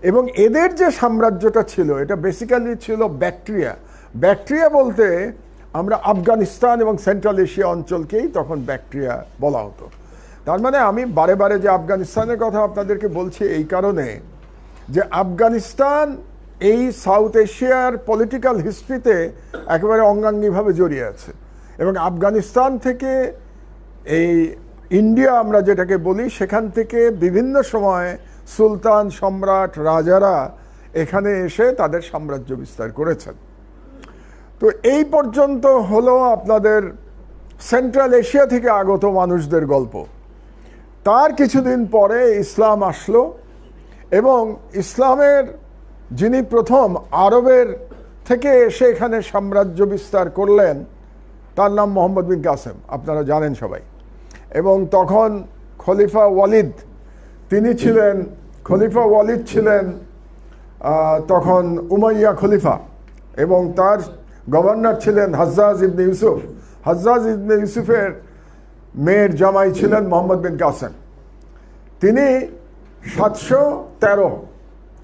এবং এদের যে সাম্রাজ্যটা ছিল এটা বেসিক্যালি ছিল ব্যাকটেরিয়া। ব্যাকটেরিয়া বলতে আমরা আফগানিস্তান এবং সেন্ট্রাল এশিয়া অঞ্চলকেই তখন ব্যাকটেরিয়া বলা হতো। তার মানে আমি বারে বারে যে আফগানিস্তানের কথা আপনাদেরকে বলছি এই কারণে যে আফগানিস্তান এই সাউথ এশিয়ার পলিটিক্যাল হিস্ট্রিতে একেবারে অঙ্গাঙ্গিভাবে জড়িয়ে আছে। এবং আফগানিস্তান থেকে এই ইন্ডিয়া আমরা যেটাকে বলি সেখান থেকে বিভিন্ন সময় সুলতান, সম্রাট, রাজারা এখানে এসে তাদের সাম্রাজ্য বিস্তার করেছেন। তো এই পর্যন্ত হলো আপনাদের সেন্ট্রাল এশিয়া থেকে আগত মানুষদের গল্প। তার কিছুদিন পরে ইসলাম আসলো এবং ইসলামের যিনি প্রথম আরবের থেকে এসে এখানে সাম্রাজ্য বিস্তার করলেন তার নাম মোহাম্মদ বিন কাসেম, আপনারা জানেন সবাই। এবং তখন খলিফা ওয়ালিদ ছিলেন তখন উমাইয়া খলিফা, এবং তার গভর্নর ছিলেন হাজ্জাজ ইবনে ইউসুফ। হাজ্জাজ ইবনে ইউসুফের মেয়ের জামাই ছিলেন মোহাম্মদ বিন কাসেম। তিনি 713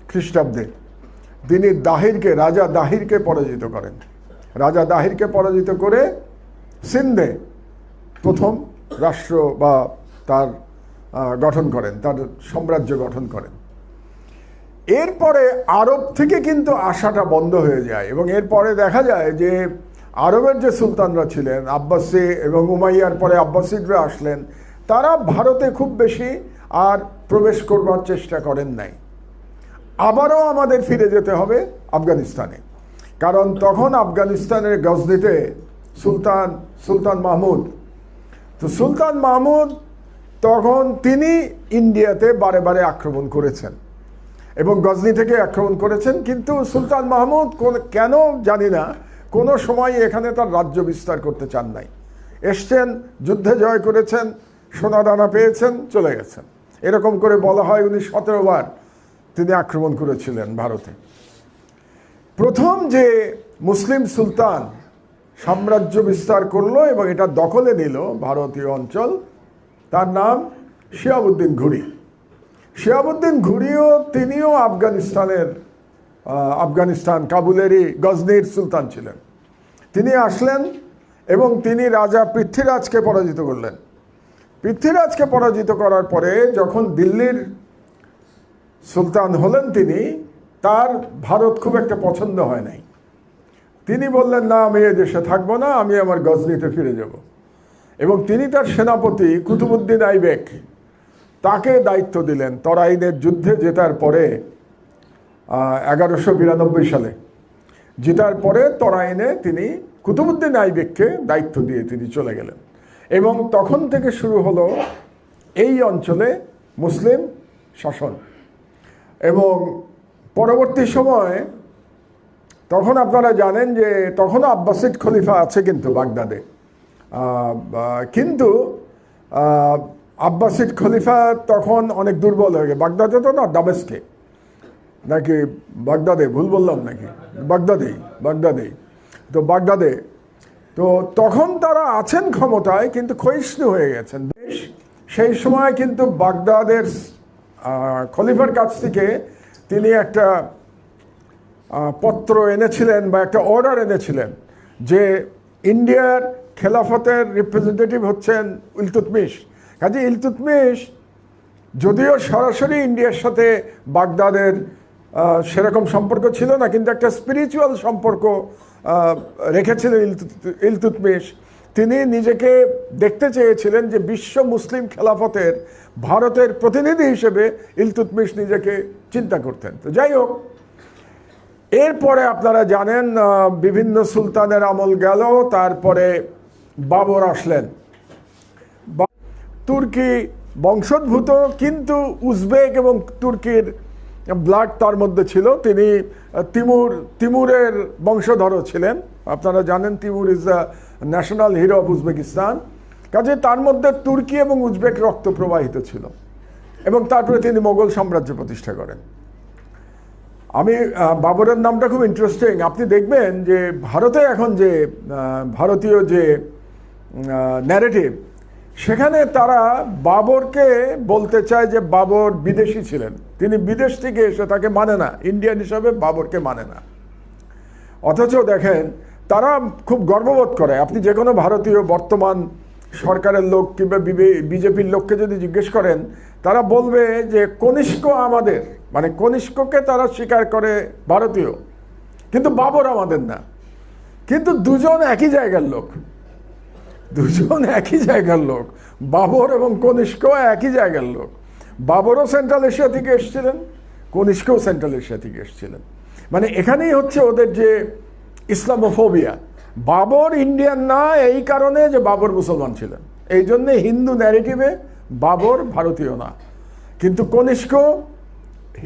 খ্রিস্টাব্দে তিনি রাজা দাহিরকে পরাজিত করেন। রাজা দাহিরকে পরাজিত করে সিন্ধে প্রথম রাষ্ট্র বা তার গঠন করেন, তার সাম্রাজ্য গঠন করেন। এরপরে আরব থেকে কিন্তু আসাটা বন্ধ হয়ে যায় এবং এরপরে দেখা যায় যে আরবের যে সুলতানরা ছিলেন আব্বাসি এবং উমাইয়ার পরে আব্বাসিদরা আসলেন, তারা ভারতে খুব বেশি আর প্রবেশ করবার চেষ্টা করেন নাই। আবারও আমাদের ফিরে যেতে হবে আফগানিস্তানে, কারণ তখন আফগানিস্তানের গজনিতে সুলতান মাহমুদ। তো সুলতান মাহমুদ তখন তিনি ইন্ডিয়াতে বারে বারে আক্রমণ করেছেন এবং গজনি থেকে আক্রমণ করেছেন, কিন্তু সুলতান মাহমুদ কেন জানি না কোনো সময় এখানে তার রাজ্য বিস্তার করতে চান নাই। এসছেন, যুদ্ধে জয় করেছেন, সোনাদানা পেয়েছেন, চলে গেছেন। এরকম করে বলা হয় উনি 17 বার তিনি আক্রমণ করেছিলেন ভারতে। প্রথম যে মুসলিম সুলতান সাম্রাজ্য বিস্তার করলো এবং এটা দখলে নিল ভারতীয় অঞ্চল, তার নাম শিহাবুদ্দিন ঘুরি। শিহাবুদ্দিন ঘুরিও তিনিও আফগানিস্তান কাবুলেরই গজনির সুলতান ছিলেন। তিনি আসলেন এবং তিনি রাজা পৃথ্বীরাজকে পরাজিত করলেন। পৃথ্বীরাজকে পরাজিত করার পরে যখন দিল্লির সুলতান হলেন তার ভারত খুব একটা পছন্দ হয় নাই। তিনি বললেন, না, আমি এই দেশে থাকবো না, আমি আমার গজনিতে ফিরে যাব। এবং তিনি তার সেনাপতি কুতুবউদ্দিন আইবেক তাকে দায়িত্ব দিলেন তরাইনের যুদ্ধে জেতার পরে 1192 সালে জেতার পরে তরাইনে তিনি কুতুবউদ্দিন আইবেককে দায়িত্ব দিয়ে তিনি চলে গেলেন। এবং তখন থেকে শুরু হলো এই অঞ্চলে মুসলিম শাসন। এবং পরবর্তী সময়ে তখন আপনারা জানেন যে তখনও আব্বাসিদ খলিফা আছে কিন্তু বাগদাদে, কিন্তু আব্বাসিদ খলিফা তখন অনেক দুর্বল হয়ে গেছে। বাগদাদে তো না, দামেস্কে নাকি বাগদাদে, ভুল বললাম নাকি, বাগদাদেই তো বাগদাদে। তো তখন তারা আছেন ক্ষমতায় কিন্তু ক্ষয়িষ্ণু হয়ে গেছেন বেশ। সেই সময় কিন্তু বাগদাদের খলিফার কাছ থেকে তিনি একটা পত্র এনেছিলেন বা একটা অর্ডার এনেছিলেন যে ইন্ডিয়ার খেলাফতের রিপ্রেজেন্টেটিভ হচ্ছেন ইলতুৎমিশ। কাজে ইলতুৎমিশ যদিও সরাসরি ইন্ডিয়ার সাথে বাগদাদের সেরকম সম্পর্ক ছিল না, কিন্তু একটা স্পিরিচুয়াল সম্পর্ক রেখেছিলেন ইলতুৎমিশ। তিনি নিজেকে দেখতে চেয়েছিলেন যে বিশ্ব মুসলিম খেলাফতের ভারতের প্রতিনিধি হিসেবে ইলতুৎমিশ নিজেকে চিন্তা করতেন। তো যাই হোক, এরপরে আপনারা জানেন বিভিন্ন সুলতানের আমল গেল, তারপরে বাবর আসলেন। তুর্কি বংশোদ্ভূত কিন্তু উজবেক এবং তুর্কির ব্লাড তার মধ্যে ছিল। তিনি তিমুরের বংশধরও ছিলেন। আপনারা জানেন Timur is the national hero of Uzbekistan. কাজে তার মধ্যে তুর্কি এবং উজবেক রক্ত প্রবাহিত ছিল এবং তারপরে তিনি মোগল সাম্রাজ্য প্রতিষ্ঠা করেন। বাবরের নামটা খুব ইন্টারেস্টিং। আপনি দেখবেন যে ভারতে এখন যে ভারতীয় যে ন্যারেটিভ, সেখানে তারা বাবরকে বলতে চায় যে বাবর বিদেশি ছিলেন, তিনি বিদেশ থেকে এসে তাকে মানে না, ইন্ডিয়ান হিসাবে বাবরকে মানে না। অথচ দেখেন তারা খুব গর্ববোধ করে। আপনি যে কোনো ভারতীয় বর্তমান সরকারের লোক কিংবা বিজেপির লোককে যদি জিজ্ঞেস করেন, তারা বলবে যে কনিষ্ক আমাদের, মানে কনিষ্ককে তারা স্বীকার করে ভারতীয়, কিন্তু বাবর আমাদের না। কিন্তু দুজন একই জায়গার লোক, দুজন একই জায়গার লোক, বাবর এবং কনিষ্ক একই জায়গার লোক। বাবরও সেন্ট্রাল এশিয়া থেকে এসেছিলেন, কনিষ্কও সেন্ট্রাল এশিয়া থেকে এসেছিলেন। মানে এখানেই হচ্ছে ওদের যে ইসলামোফোবিয়া। বাবর ইন্ডিয়ান না এই কারণে যে বাবর মুসলমান ছিলেন, এই জন্যে হিন্দু ন্যারেটিভে বাবর ভারতীয় না। কিন্তু কনিষ্ক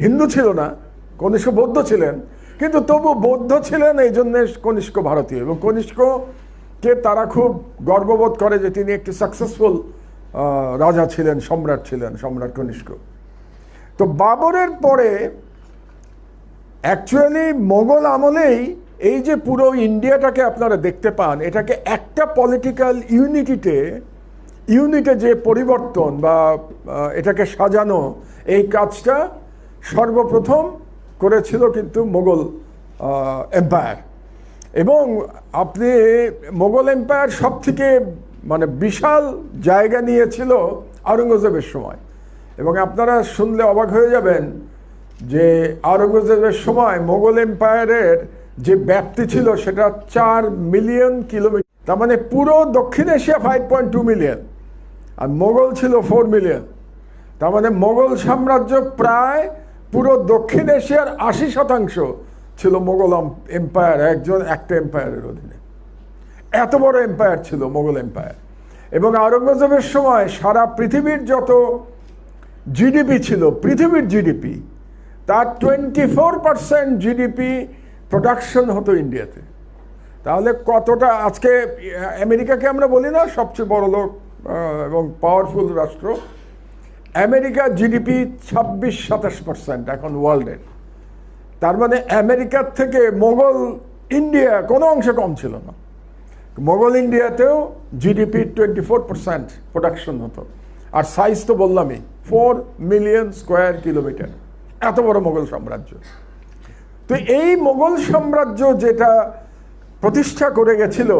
হিন্দু ছিল না, কনিষ্ক বৌদ্ধ ছিলেন, কিন্তু তবু বৌদ্ধ ছিলেন এই জন্যে কনিষ্ক ভারতীয়। এবং কনিষ্ককে তারা খুব গর্ববোধ করে যে তিনি একটি সাকসেসফুল রাজা ছিলেন, সম্রাট ছিলেন, সম্রাট কনিষ্ক। তো বাবরের পরে অ্যাকচুয়ালি মোগল আমলেই এই যে পুরো ইন্ডিয়াটাকে আপনারা দেখতে পান, এটাকে একটা পলিটিক্যাল ইউনিটে যে পরিবর্তন বা এটাকে সাজানো, এই কাজটা সর্বপ্রথম করেছিল কিন্তু মোগল এম্পায়ার। এবং আপনি মোগল এম্পায়ার সব থেকে মানে বিশাল জায়গা নিয়েছিল আওরঙ্গজেবের সময়। এবং আপনারা শুনলে অবাক হয়ে যাবেন যে আওরঙ্গজেবের সময় মোগল এম্পায়ারের যে ব্যাপ্তি ছিল সেটা 4 মিলিয়ন কিলোমিটার। তার মানে পুরো দক্ষিণ এশিয়া 5.2 মিলিয়ন, আর মোগল ছিল 4 মিলিয়ন। তার মানে মোগল সাম্রাজ্য প্রায় পুরো দক্ষিণ এশিয়ার 80% ছিল মোগল এম্পায়ার, একটা এম্পায়ারের অধীনে। এত বড় এম্পায়ার ছিল মোগল এম্পায়ার। এবং আওরঙ্গজেবের সময় সারা পৃথিবীর যত জিডিপি ছিল, পৃথিবীর জিডিপি, তার 24% জিডিপি প্রোডাকশন হতো ইন্ডিয়াতে। তাহলে কতটা, আজকে আমেরিকাকে আমরা বলি না সবচেয়ে বড় লোক এবং পাওয়ারফুল রাষ্ট্র, আমেরিকার জিডিপি 26-27% এখন ওয়ার্ল্ডের। তার মানে আমেরিকার থেকে মোগল ইন্ডিয়া কোনো অংশে কম ছিল না। মোগল ইন্ডিয়াতেও জিডিপি 24% প্রোডাকশন হতো। আর সাইজ তো বললামই, 4 মিলিয়ন স্কোয়ার কিলোমিটার, এত বড় মোগল সাম্রাজ্য। তো এই মোগল সাম্রাজ্য যেটা প্রতিষ্ঠা করে গেছিল,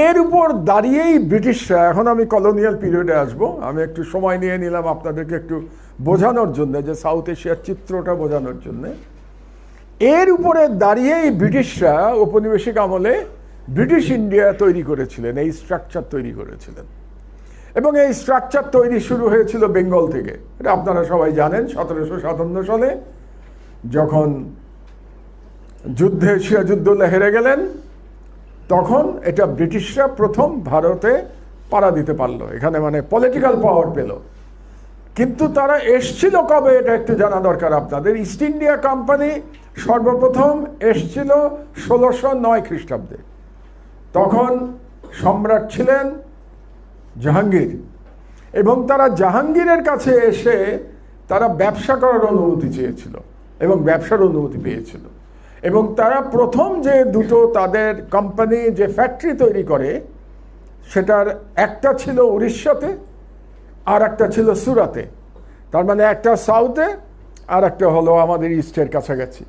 এর উপর দাঁড়িয়েই ব্রিটিশরা, এখন আমি কলোনিয়াল পিরিয়ডে আসবো, আমি একটু সময় নিয়ে নিলাম আপনাদেরকে একটু বোঝানোর জন্য, যে সাউথ এশিয়ার চিত্রটা বোঝানোর জন্য। এর উপরে দাঁড়িয়েই ব্রিটিশরা ঔপনিবেশিক আমলে ব্রিটিশ ইন্ডিয়া তৈরি করেছিলেন, এই স্ট্রাকচার তৈরি করেছিলেন। এবং এই স্ট্রাকচার তৈরি শুরু হয়েছিল বেঙ্গল থেকে। এটা আপনারা সবাই জানেন, 1757 সালে যখন সিরাজউদ্দৌলা হেরে গেলেন, তখন এটা ব্রিটিশরা প্রথম ভারতে পাড়া দিতে পারলো, এখানে মানে পলিটিক্যাল পাওয়ার পেল। কিন্তু তারা এসছিল কবে এটা একটু জানা দরকার আপনাদের। ইস্ট ইন্ডিয়া কোম্পানি সর্বপ্রথম এসছিল 1609 খ্রিস্টাব্দে। তখন সম্রাট ছিলেন জাহাঙ্গীর, এবং তারা জাহাঙ্গীরের কাছে এসে তারা ব্যবসা করার অনুমতি চেয়েছিল এবং ব্যবসার অনুমতি পেয়েছিল। এবং তারা প্রথম যে দুটো তাদের কোম্পানি যে ফ্যাক্টরি তৈরি করে, সেটার একটা ছিল উড়িষ্যাতে আর একটা ছিল সুরাতে। তার মানে একটা সাউথে আর একটা হলো আমাদের ইস্টের কাছাকাছি।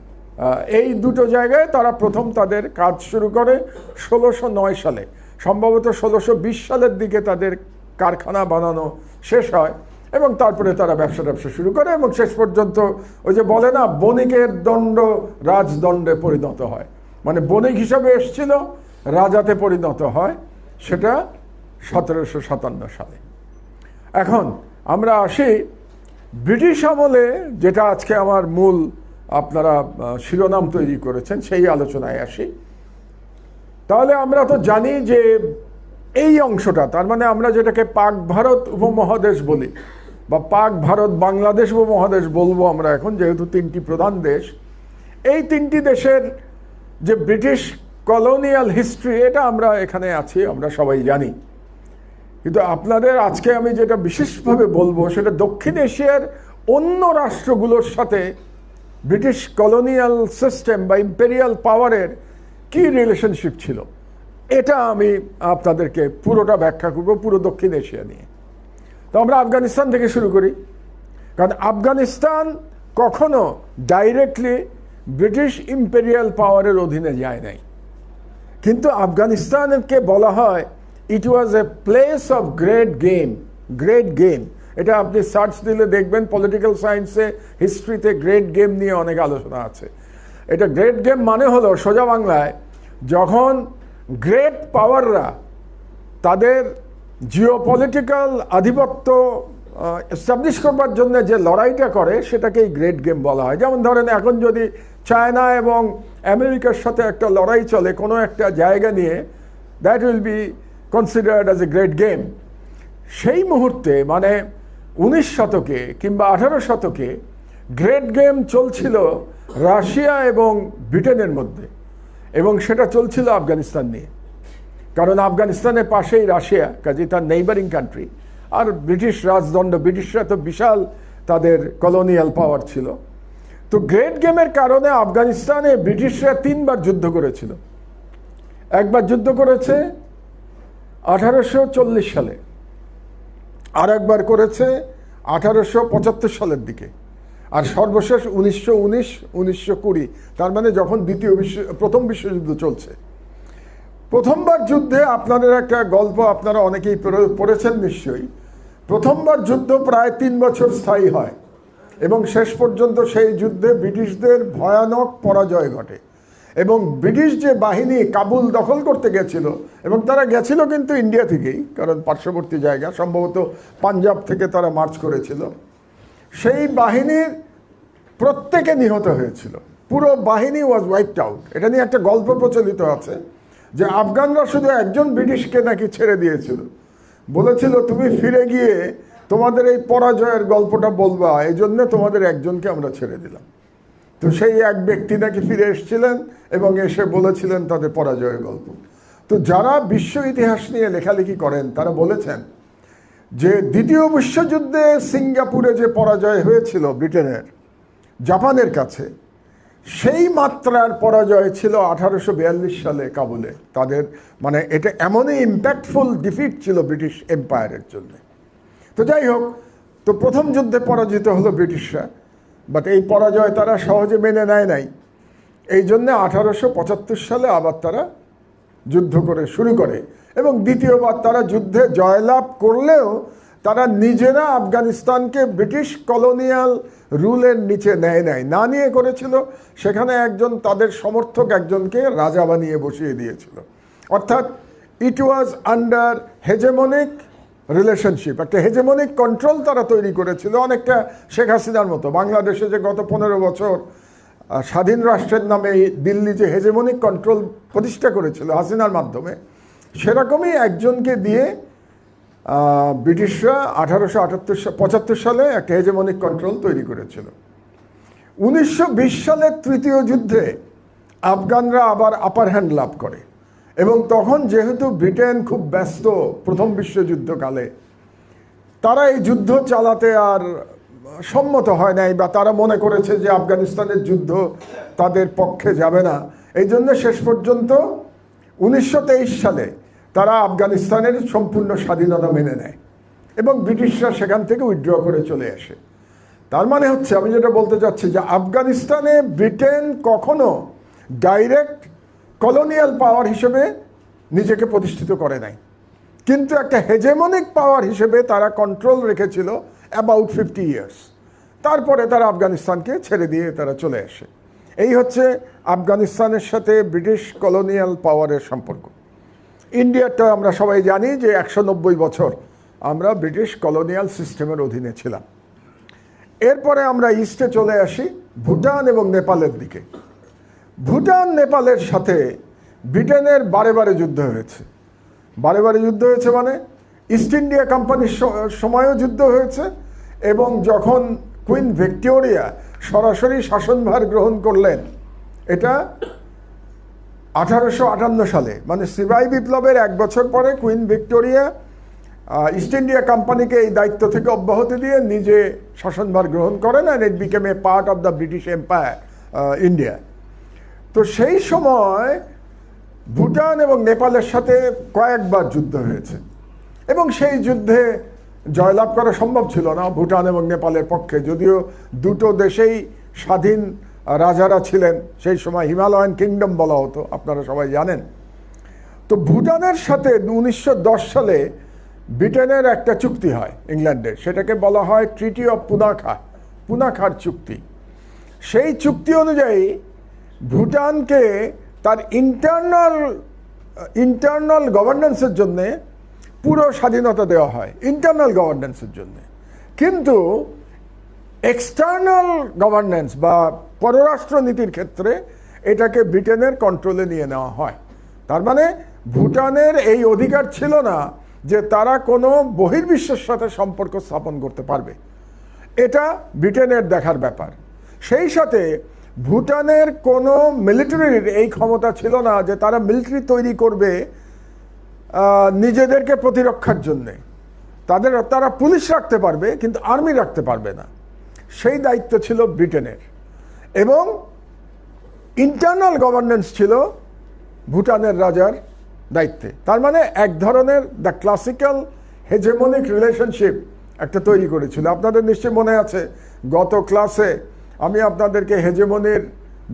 এই দুটো জায়গায় তারা প্রথম তাদের কাজ শুরু করে 1609 সালে। সম্ভবত 1620 সালের দিকে তাদের কারখানা বানানো শেষ হয়, এবং তারপরে তারা ব্যবসা শুরু করে, এবং শেষ পর্যন্ত ওই যে বলে না, বণিকের দণ্ড রাজদণ্ডে পরিণত হয়, মানে বণিক হিসাবে এসছিল, রাজাতে পরিণত হয়, সেটা 1757 সালে। এখন আমরা আসি ব্রিটিশ আমলে, যেটা আজকে আমার মূল আপনারা শিরোনাম তৈরি করেছেন, সেই আলোচনায় আসি। তাহলে আমরা তো জানি যে এই অংশটা, তার মানে আমরা যেটাকে পাক ভারত উপমহাদেশ বলি, বা পাক ভারত বাংলাদেশ উপমহাদেশ বলবো আমরা এখন, যেহেতু তিনটি প্রধান দেশ, এই তিনটি দেশের যে ব্রিটিশ কলোনিয়াল হিস্ট্রি, এটা আমরা এখানে আছি, আমরা সবাই জানি। কিন্তু আপনাদের আজকে আমি যেটা বিশেষভাবে বলবো, সেটা দক্ষিণ এশিয়ার অন্য রাষ্ট্রগুলোর সাথে ব্রিটিশ কলোনিয়াল সিস্টেম বা ইম্পেরিয়াল পাওয়ারের কি রিলেশনশিপ ছিল, এটা আমি আপনাদেরকে পুরোটা ব্যাখ্যা করব, পুরো দক্ষিণ এশিয়া নিয়ে। তো আমরা আফগানিস্তান থেকে শুরু করি, কারণ আফগানিস্তান কখনো ডাইরেক্টলি ব্রিটিশ ইম্পেরিয়াল পাওয়ারের অধীনে যায় নাই, কিন্তু আফগানিস্তানকে বলা হয় it was a place of great game. Great game, এটা আপনি সার্চ দিলে দেখবেন পলিটিক্যাল সায়েন্সে, হিস্ট্রিতে গ্রেট গেম নিয়ে অনেক আলোচনা আছে। এটা গ্রেট গেম মানে হলো সোজা বাংলায়, যখন গ্রেট পাওয়াররা তাদের জিওপলিটিক্যাল আধিপত্য এস্টাবলিশ করবার জন্য যে লড়াইটা করে সেটাকেই গ্রেট গেম বলা হয়। যেমন ধরেন এখন যদি চায়না এবং আমেরিকার সাথে একটা লড়াই চলে কোনো একটা জায়গা নিয়ে, that will be considered as a great game. সেই মুহূর্তে মানে 19 শতকে কিংবা 18 শতকে গ্রেট গেম চলছিল রাশিয়া এবং ব্রিটেনের মধ্যে, এবং সেটা চলছিল আফগানিস্তান নিয়ে, কারণ আফগানিস্তানের পাশেই রাশিয়া, কাজে তার নেইবারিং কান্ট্রি, আর ব্রিটিশ রাজদণ্ড, ব্রিটিশরা তো বিশাল তাদের কলোনিয়াল পাওয়ার ছিল। তো গ্রেট গেমের কারণে আফগানিস্তানে ব্রিটিশরা 3 বার যুদ্ধ করেছিল। একবার যুদ্ধ করেছে 1840 সালে, আর একবার করেছে 1875 সালের দিকে, আর সর্বশেষ 1919-1920, তার মানে যখন প্রথম বিশ্বযুদ্ধ চলছে। প্রথমবার যুদ্ধে আপনাদের একটা গল্প আপনারা অনেকেই পড়েছেন নিশ্চয়ই। প্রথমবার যুদ্ধ প্রায় 3 বছর স্থায়ী হয়, এবং শেষ পর্যন্ত সেই যুদ্ধে ব্রিটিশদের ভয়ানক পরাজয় ঘটে, এবং ব্রিটিশ যে বাহিনী কাবুল দখল করতে গেছিল, এবং তারা গেছিল কিন্তু ইন্ডিয়া থেকেই, কারণ পার্শ্ববর্তী জায়গা, সম্ভবত পাঞ্জাব থেকে তারা মার্চ করেছিল, সেই বাহিনীর প্রত্যেকে নিহত হয়েছিল। পুরো বাহিনী ওয়াজ ওয়াইপড আউট। এটা নিয়ে একটা গল্প প্রচলিত আছে যে আফগানরা শুধু একজন ব্রিটিশকে নাকি ছেড়ে দিয়েছিল, বলেছিল তুমি ফিরে গিয়ে তোমাদের এই পরাজয়ের গল্পটা বলবা, এই জন্য তোমাদের একজনকে আমরা ছেড়ে দিলাম। তো সেই এক ব্যক্তি নাকি ফিরে এসেছিলেন এবং এসে বলেছিলেন তাদের পরাজয়ের গল্প। তো যারা বিশ্ব ইতিহাস নিয়ে লেখালেখি করেন তারা বলেছেন যে দ্বিতীয় বিশ্বযুদ্ধে সিঙ্গাপুরে যে পরাজয় হয়েছিল ব্রিটেনের জাপানের কাছে, সেই মাত্রার পরাজয় ছিল 1842 সালে কাবুলে তাদের। মানে এটা এমনই ইম্প্যাক্টফুল ডিফিট ছিল ব্রিটিশ এম্পায়ারের জন্য। তো যাই হোক, তো প্রথম যুদ্ধে পরাজিত হলো ব্রিটিশরা, বাট এই পরাজয় তারা সহজে মেনে নেয় নাই। এই জন্য 1875 সালে আবার তারা যুদ্ধ করে শুরু করে, এবং দ্বিতীয়বার তারা যুদ্ধে জয়লাভ করলেও তারা নিজেরা আফগানিস্তানকে ব্রিটিশ কলোনিয়াল রুলের নিচে নেয় নাই, না নিয়ে করেছিল সেখানে একজন তাদের সমর্থক একজনকে রাজা বানিয়ে বসিয়ে দিয়েছিল। অর্থাৎ ইট ওয়াজ আন্ডার হেজেমনিক রিলেশনশিপ, একটা হেজেমনিক কন্ট্রোল তারা তৈরি করেছিল, অনেকটা শেখ হাসিনার মতো। বাংলাদেশে যে গত 15 বছর স্বাধীন রাষ্ট্রের নামে দিল্লি যে হেজেমনিক কন্ট্রোল প্রতিষ্ঠা করেছিল হাসিনার মাধ্যমে, সেরকমই একজনকে দিয়ে ব্রিটিশরা 1875 সালে একটা হেজেমনিক কন্ট্রোল তৈরি করেছিল। 1920 সালের তৃতীয় যুদ্ধে আফগানরা আবার আপার হ্যান্ড লাভ করে, এবং তখন যেহেতু ব্রিটেন খুব ব্যস্ত প্রথম বিশ্বযুদ্ধকালে, তারা এই যুদ্ধ চালাতে আর সম্মত হয় নাই, বা তারা মনে করেছে যে আফগানিস্তানের যুদ্ধ তাদের পক্ষে যাবে না। এই জন্য শেষ পর্যন্ত 1923 সালে তারা আফগানিস্তানের সম্পূর্ণ স্বাধীনতা মেনে নেয়, এবং ব্রিটিশরা সেখান থেকে উইথড্র করে চলে আসে। তার মানে হচ্ছে, আমি যেটা বলতে চাচ্ছি, যে আফগানিস্তানে ব্রিটেন কখনো ডাইরেক্ট কলোনিয়াল পাওয়ার হিসেবে নিজেকে প্রতিষ্ঠিত করে নাই, কিন্তু একটা হেজেমনিক পাওয়ার হিসেবে তারা কন্ট্রোল রেখেছিল অ্যাবাউট 50 ইয়ার্স। তারপরে তারা আফগানিস্তানকে ছেড়ে দিয়ে তারা চলে আসে। এই হচ্ছে আফগানিস্তানের সাথে ব্রিটিশ কলোনিয়াল পাওয়ারের সম্পর্ক। ইন্ডিয়াটা আমরা সবাই জানি যে 190 বছর আমরা ব্রিটিশ কলোনিয়াল সিস্টেমের অধীনে ছিলাম। এরপরে আমরা ইস্টে চলে আসি ভুটান এবং নেপালের দিকে। ভুটান নেপালের সাথে ব্রিটেনের বারে বারে যুদ্ধ হয়েছে। বারে বারে যুদ্ধ হয়েছে মানে ইস্ট ইন্ডিয়া কোম্পানির সময়ও যুদ্ধ হয়েছে, এবং যখন কুইন ভিক্টোরিয়া সরাসরি শাসনভার গ্রহণ করলেন, এটা 1858 সালে, মানে সিপাহী বিপ্লবের 1 বছর পরে কুইন ভিক্টোরিয়া ইস্ট ইন্ডিয়া কোম্পানিকে এই দায়িত্ব থেকে অব্যাহতি দিয়ে নিজে শাসনভার গ্রহণ করেন, and it became A part of the British empire India. তো সেই সময় ভুটান এবং নেপালের সাথে কয়েকবার যুদ্ধ হয়েছে, এবং সেই যুদ্ধে জয়লাভ করা সম্ভব ছিল না ভুটান এবং নেপালের পক্ষে, যদিও দুটো দেশেই স্বাধীন রাজারা ছিলেন। সেই সময় হিমালয়ান কিংডম বলা হতো, আপনারা সবাই জানেন। তো ভুটানের সাথে 1910 সালে ব্রিটেনের একটা চুক্তি হয় ইংল্যান্ডের, সেটাকে বলা হয় ট্রিটি অফ পুনাখার চুক্তি। সেই চুক্তি অনুযায়ী ভুটানকে তার ইন্টারনাল গভর্নেন্সের জন্যে পুরো স্বাধীনতা দেওয়া হয়, ইন্টারনাল গভর্নেন্সের জন্য। কিন্তু এক্সটার্নাল গভর্নেন্স বা পররাষ্ট্র নীতির ক্ষেত্রে এটাকে ব্রিটেনের কন্ট্রোলে নিয়ে নেওয়া হয়। তার মানে ভুটানের এই অধিকার ছিল না যে তারা কোনো বহির্বিশ্বের সাথে সম্পর্ক স্থাপন করতে পারবে, এটা ব্রিটেনের দেখার ব্যাপার। সেই সাথে ভুটানের কোনো মিলিটারির এই ক্ষমতা ছিল না যে তারা মিলিটারি তৈরি করবে নিজেদেরকে প্রতিরক্ষার জন্যে। তারা পুলিশ রাখতে পারবে কিন্তু আর্মি রাখতে পারবে না, সেই দায়িত্ব ছিল ব্রিটেনের। এবং ইন্টারনাল গভর্নেন্স ছিল ভুটানের রাজার দায়িত্বে। তার মানে এক ধরনের দ্য ক্লাসিক্যাল হেজেমনিক রিলেশনশিপ একটা তৈরি করেছিল। আপনাদের নিশ্চয়ই মনে আছে গত ক্লাসে আমি আপনাদেরকে হেজেমনির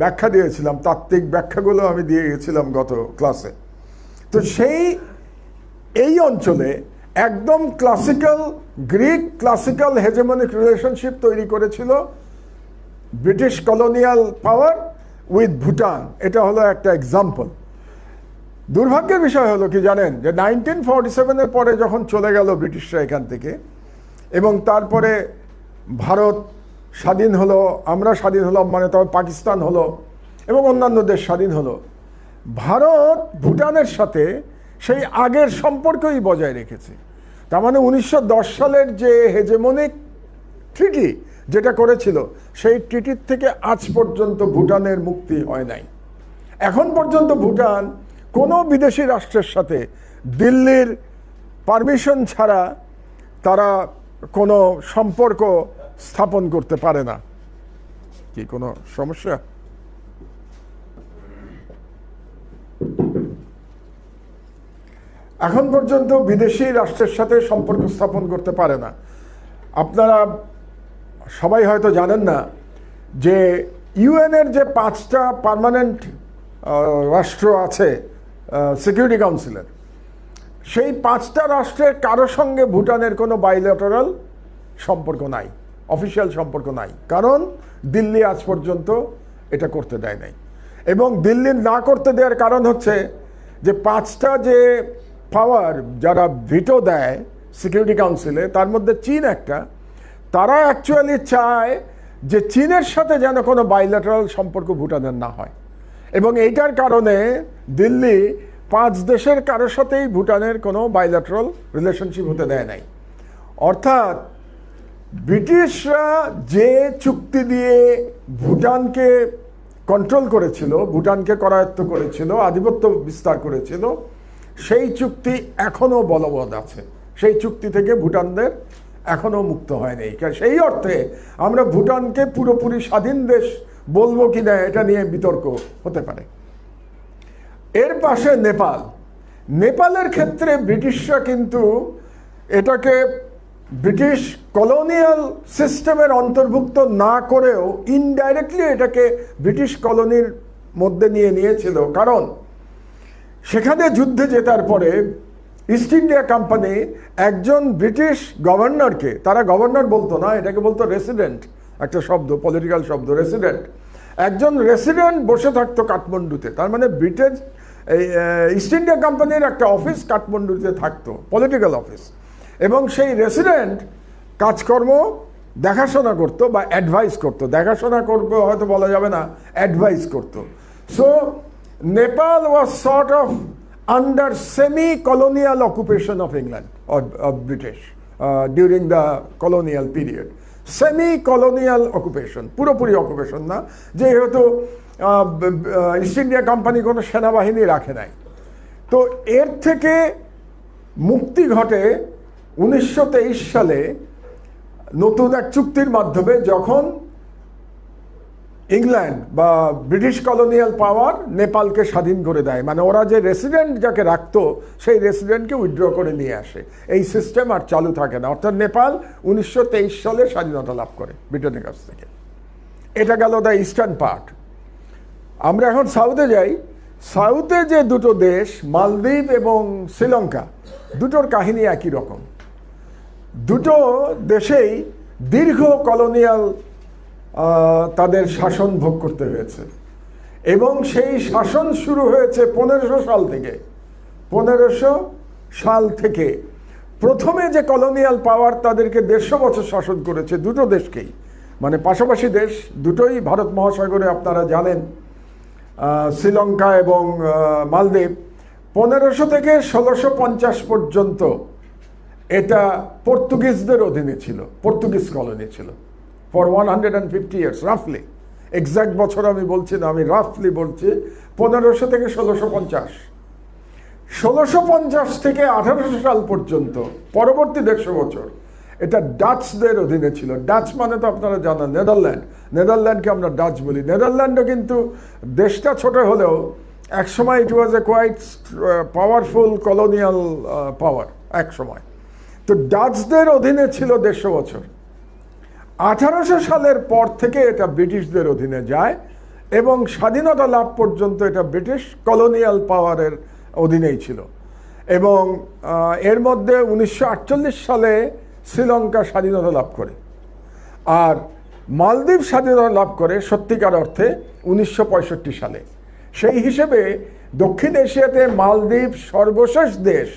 ব্যাখ্যা দিয়েছিলাম, তাত্ত্বিক ব্যাখ্যাগুলো আমি দিয়ে গেছিলাম গত ক্লাসে। তো এই অঞ্চলে একদম গ্রিক ক্লাসিক্যাল হেজেমনিক রিলেশনশিপ তৈরি করেছিল British colonial power with Bhutan. এটা হলো একটা এক্সাম্পল। দুর্ভাগ্যের বিষয় হলো কি জানেন, যে 1947-এর পরে যখন চলে গেল ব্রিটিশরা এখান থেকে এবং তারপরে ভারত স্বাধীন হলো, আমরা স্বাধীন হলাম, মানে তবে পাকিস্তান হলো এবং অন্যান্য দেশ স্বাধীন হলো, ভারত ভুটানের সাথে সেই আগের সম্পর্কই বজায় রেখেছে। তার মানে 1910 সালের যে হেজেমনিক ট্রিটি যেটা করেছিল, সেই ট্রিটির থেকে আজ পর্যন্ত ভুটানের মুক্তি হয় নাই। এখন পর্যন্ত ভুটান কোনো বিদেশি রাষ্ট্রের সাথে দিল্লির পারমিশন ছাড়া তারা কোনো সম্পর্ক স্থাপন করতে পারে না। কি কোনো সমস্যা? এখন পর্যন্ত বিদেশি রাষ্ট্রের সাথে সম্পর্ক স্থাপন করতে পারে না। আপনারা সবাই হয়তো জানেন না যে ইউএনের যে 5টা পার্মানেন্ট রাষ্ট্র আছে সিকিউরিটি কাউন্সিলের, সেই 5টা রাষ্ট্রের কারো সঙ্গে ভুটানের কোনো বাইলেটারাল সম্পর্ক নাই, অফিসিয়াল সম্পর্ক নাই, কারণ দিল্লি আজ পর্যন্ত এটা করতে দেয় নাই। এবং দিল্লি না করতে দেওয়ার কারণ হচ্ছে যে 5টা যে পাওয়ার যারা ভিটো দেয় সিকিউরিটি কাউন্সিলে, তার মধ্যে চীন একটা, তারা অ্যাকচুয়ালি চায় যে চীনের সাথে যেন কোনো বাইলেটারাল সম্পর্ক ভুটানের না হয়। এবং এইটার কারণে দিল্লি 5 দেশের কারোর সাথেই ভুটানের কোনো বাইলেটারাল রিলেশনশিপ হতে দেয় নাই। অর্থাৎ ব্রিটিশরা যে চুক্তি দিয়ে ভুটানকে কন্ট্রোল করেছিল, ভুটানকে করায়ত্ত করেছিল, আধিপত্য বিস্তার করেছিল, সেই চুক্তি এখনও বলবৎ আছে। সেই চুক্তি থেকে ভুটানদের এখনও মুক্ত হয়নি। সেই অর্থে আমরা ভুটানকে পুরোপুরি স্বাধীন দেশ বলবো কিনা এটা নিয়ে বিতর্ক হতে পারে। এর পাশে নেপালের ক্ষেত্রে ব্রিটিশরা কিন্তু এটাকে ব্রিটিশ কলোনিয়াল সিস্টেমের অন্তর্ভুক্ত না করেও ইনডাইরেক্টলি এটাকে ব্রিটিশ কলোনির মধ্যে নিয়েছিল। কারণ সেখানে যুদ্ধে জেতার পরে ইস্ট ইন্ডিয়া কোম্পানি একজন ব্রিটিশ গভর্নরকে, তারা গভর্নর বলতো না, এটাকে বলতো রেসিডেন্ট, একটা শব্দ, পলিটিক্যাল শব্দ রেসিডেন্ট, একজন রেসিডেন্ট বসে থাকতো কাঠমান্ডুতে। তার মানে ব্রিটেন ইস্ট ইন্ডিয়া কোম্পানির একটা অফিস কাঠমান্ডুতে থাকতো, পলিটিক্যাল অফিস, এবং সেই রেসিডেন্ট কাজকর্ম দেখাশোনা করতো বা অ্যাডভাইস করতো। দেখাশোনা করবে হয়তো বলা যাবে না, অ্যাডভাইস করতো। So Nepal was sort of under semi-colonial occupation of England or British during the colonial period. Semi-colonial occupation, পুরোপুরি অকুপেশন না, যেহেতু ইস্ট ইন্ডিয়া কোম্পানি কোনো সেনাবাহিনী রাখে নাই। তো এর থেকে মুক্তি ঘটে 1923 সালে নতুন এক চুক্তির মাধ্যমে, যখন ইংল্যান্ড বা ব্রিটিশ কলোনিয়াল পাওয়ার নেপালকে স্বাধীন করে দেয়, মানে ওরা যে রেসিডেন্ট যাকে রাখতো সেই রেসিডেন্টকে উইথড্র করে নিয়ে আসে। এই সিস্টেম আর চালু থাকে না, অর্থাৎ নেপাল 1923 সালে স্বাধীনতা লাভ করে ব্রিটেনের কাছ থেকে। এটা গেল দ্য ইস্টার্ন পার্ট। আমরা এখন সাউথে যাই। সাউথে যে দুটো দেশ মালদ্বীপ এবং শ্রীলঙ্কা, দুটোর কাহিনী একই রকম। দুটো দেশেই দীর্ঘ কলোনিয়াল তাদের শাসন ভোগ করতে হয়েছে, এবং সেই শাসন শুরু হয়েছে 1500 সাল থেকে। 1500 সাল থেকে প্রথমে যে কলোনিয়াল পাওয়ার তাদেরকে 150 বছর শাসন করেছে, দুটো দেশকেই, মানে পাশাপাশি দেশ দুটোই ভারত মহাসাগরে, আপনারা জানেন, শ্রীলঙ্কা এবং মালদ্বীপ। 1500 থেকে 1650 পর্যন্ত এটা পর্তুগিজদের অধীনে ছিল, পর্তুগিজ কলোনি ছিল ফর 150 ইয়ার্স রাফলি। এক্সাক্ট বছর আমি বলছি না, আমি রাফলি বলছি 1500 থেকে 1650। 1650 থেকে 1800 সাল পর্যন্ত পরবর্তী 150 বছর এটা ডাচদের অধীনে ছিল। ডাচ মানে তো আপনারা জানেন নেদারল্যান্ড, নেদারল্যান্ডকে আমরা ডাচ বলি। নেদারল্যান্ডও কিন্তু দেশটা ছোট হলেও একসময় ইট was A quite powerful colonial পাওয়ার এক সময়। তো ডাচদের অধীনে ছিল 150 বছর। 1800 সালের পর থেকে এটা ব্রিটিশদের অধীনে যায়, এবং স্বাধীনতা লাভ পর্যন্ত এটা ব্রিটিশ কলোনিয়াল পাওয়ারের অধীনেই ছিল। এবং এর মধ্যে 1948 সালে শ্রীলঙ্কা স্বাধীনতা লাভ করে, আর মালদ্বীপ স্বাধীনতা লাভ করে সত্যিকার অর্থে 1965 সালে। সেই হিসেবে দক্ষিণ এশিয়াতে মালদ্বীপ সর্বশেষ দেশ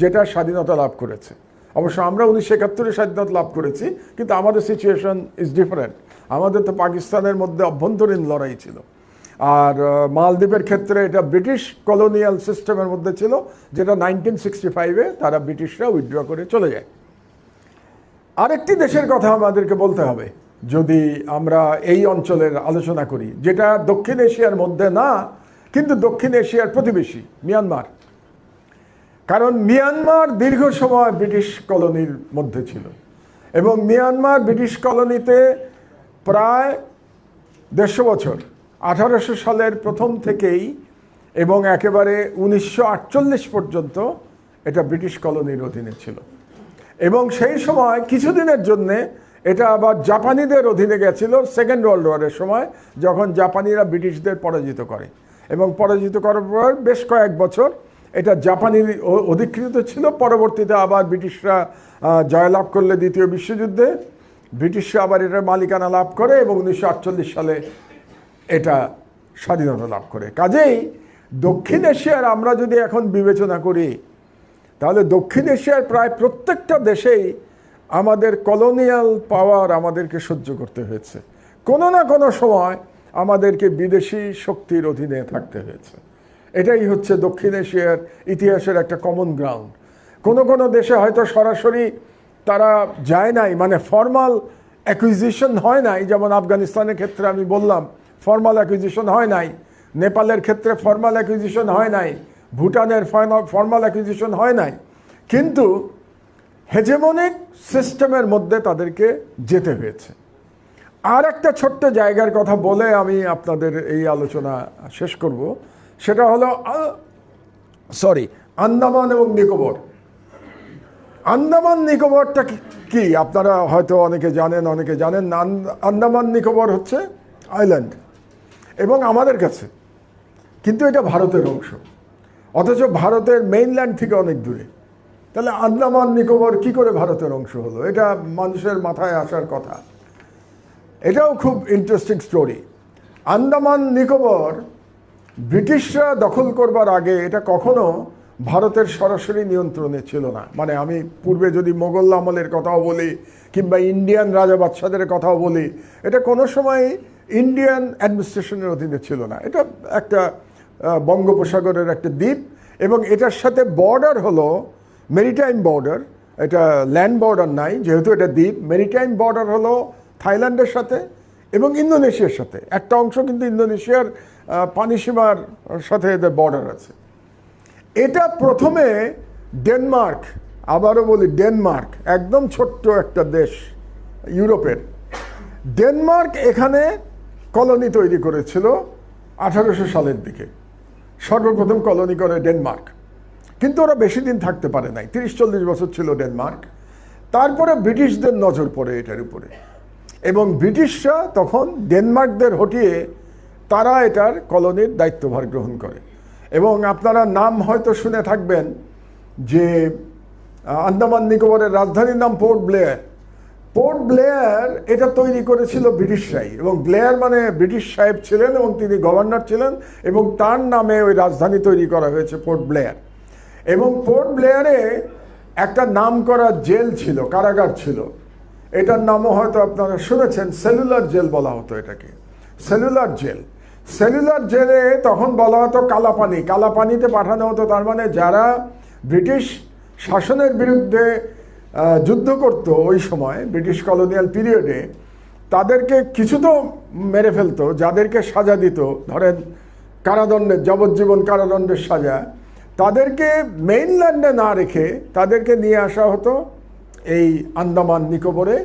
যেটা স্বাধীনতা লাভ করেছে। অবশ্য আমরা 1971 স্বাধীনতা লাভ করেছি, কিন্তু আমাদের সিচুয়েশন ইজ ডিফারেন্ট। আমাদের তো পাকিস্তানের মধ্যে অভ্যন্তরীণ লড়াই ছিল, আর মালদ্বীপের ক্ষেত্রে এটা ব্রিটিশ কলোনিয়াল সিস্টেমের মধ্যে ছিল, যেটা 1965-এ তারা ব্রিটিশরা উইথড্র করে চলে যায়। আরেকটি দেশের কথা আমাদেরকে বলতে হবে যদি আমরা এই অঞ্চলের আলোচনা করি, যেটা দক্ষিণ এশিয়ার মধ্যে না, কিন্তু দক্ষিণ এশিয়ার প্রতিবেশী, মিয়ানমার। কারণ মিয়ানমার দীর্ঘ সময় ব্রিটিশ কলোনির মধ্যে ছিল, এবং মিয়ানমার ব্রিটিশ কলোনিতে প্রায় 150 বছর, 1800 সালের প্রথম থেকেই এবং একেবারে 1948 পর্যন্ত এটা ব্রিটিশ কলোনির অধীনে ছিল। এবং সেই সময় কিছুদিনের জন্যে এটা আবার জাপানিদের অধীনে গেছিল সেকেন্ড ওয়ার্ল্ড ওয়ারের সময়, যখন জাপানিরা ব্রিটিশদের পরাজিত করে। এবং পরাজিত করার পর বেশ কয়েক বছর এটা জাপানির অধিকৃত ছিল। পরবর্তীতে আবার ব্রিটিশরা জয়লাভ করলে দ্বিতীয় বিশ্বযুদ্ধে ব্রিটিশরা আবার এটার মালিকানা লাভ করে, এবং 1948 সালে এটা স্বাধীনতা লাভ করে। কাজেই দক্ষিণ এশিয়ার আমরা যদি এখন বিবেচনা করি, তাহলে দক্ষিণ এশিয়ার প্রায় প্রত্যেকটা দেশেই আমাদের কলোনিয়াল পাওয়ার আমাদেরকে সহ্য করতে হয়েছে। কোনো না কোনো সময় আমাদেরকে বিদেশি শক্তির অধীনে থাকতে হয়েছে। এটাই হচ্ছে দক্ষিণ এশিয়ার ইতিহাসের একটা কমন গ্রাউন্ড। কোনো কোনো দেশে হয়তো সরাসরি তারা যায় নাই, মানে ফর্মাল অ্যাকুইজিশন হয় নাই, যেমন আফগানিস্তানের ক্ষেত্রে আমি বললাম ফর্মাল অ্যাকুইজিশন হয় নাই, নেপালের ক্ষেত্রে ফর্মাল অ্যাকুইজিশন হয় নাই, ভুটানের ফর্মাল অ্যাকুইজিশন হয় নাই, কিন্তু হেজেমনিক সিস্টেমের মধ্যে তাদেরকে যেতে হয়েছে। আর একটা ছোট্ট জায়গার কথা বলে আমি আপনাদের এই আলোচনা শেষ করব, সেটা হলো আন্দামান এবং নিকোবর। আন্দামান নিকোবরটা কি আপনারা হয়তো অনেকে জানেন, অনেকে জানেন না। আন্দামান নিকোবর হচ্ছে আইল্যান্ড, এবং আমাদের কাছে, কিন্তু এটা ভারতের অংশ, অথচ ভারতের মেইনল্যান্ড থেকে অনেক দূরে। তাহলে আন্দামান নিকোবর কি করে ভারতের অংশ হলো? এটা মানুষের মাথায় আসার কথা। এটাও খুব ইন্টারেস্টিং স্টোরি। আন্দামান নিকোবর ব্রিটিশরা দখল করবার আগে এটা কখনো ভারতের সরাসরি নিয়ন্ত্রণে ছিল না। মানে আমি পূর্বে যদি মোগল আমলের কথাও বলি, কিংবা ইন্ডিয়ান রাজা বাদশাদের কথাও বলি, এটা কোনো সময় ইন্ডিয়ান অ্যাডমিনিস্ট্রেশনের অধীনে ছিল না। এটা একটা বঙ্গোপসাগরের একটা দ্বীপ, এবং এটার সাথে বর্ডার হলো মেরিটাইম বর্ডার। এটা ল্যান্ড বর্ডার নাই, যেহেতু এটা দ্বীপ। মেরিটাইম বর্ডার হলো থাইল্যান্ডের সাথে এবং ইন্দোনেশিয়ার সাথে। একটা অংশ কিন্তু ইন্দোনেশিয়ার পানিসীমার সাথে এদের বর্ডার আছে। এটা প্রথমে ডেনমার্ক, আবারও বলি ডেনমার্ক, একদম ছোট্ট একটা দেশ ইউরোপের। ডেনমার্ক এখানে কলোনি তৈরি করেছিল 1800 সালের দিকে। সর্বপ্রথম কলোনি করে ডেনমার্ক, কিন্তু ওরা বেশি দিন থাকতে পারে নাই, 30-40 বছর ছিল ডেনমার্ক। তারপরে ব্রিটিশদের নজর পড়ে এটার উপরে, এবং ব্রিটিশরা তখন ডেনমার্কদের হটিয়ে তারা এটার কলোনির দায়িত্বভার গ্রহণ করে। এবং আপনারা নাম হয়তো শুনে থাকবেন যে আন্দামান নিকোবরের রাজধানীর নাম পোর্ট ব্লেয়ার। পোর্ট ব্লেয়ার এটা তৈরি করেছিল ব্রিটিশরাই, এবং ব্লেয়ার মানে ব্রিটিশ সাহেব ছিলেন এবং তিনি গভর্নর ছিলেন, এবং তার নামে ওই রাজধানী তৈরি করা হয়েছে পোর্ট ব্লেয়ার। এবং পোর্ট ব্লেয়ারে একটা নাম করা জেল ছিল, কারাগার ছিল, এটার নামও হয়তো আপনারা শুনেছেন, সেলুলার জেল বলা হতো এটাকে, সেলুলার জেল। সেলুলার জেলে তখন বলা হতো কালাপানি, কালাপানিতে পাঠানো হতো। তার মানে যারা ব্রিটিশ শাসনের বিরুদ্ধে যুদ্ধ করত ওই সময়, ব্রিটিশ কলোনিয়াল পিরিয়ডে, তাদেরকে কিছু তো মেরে ফেলতো, যাদেরকে সাজা দিত, ধরেন কারাদণ্ডের, যাবজ্জীবন কারাদণ্ডের সাজা, তাদেরকে মেইনল্যান্ডে না রেখে তাদেরকে নিয়ে আসা হতো এই আন্দামান নিকোবরে।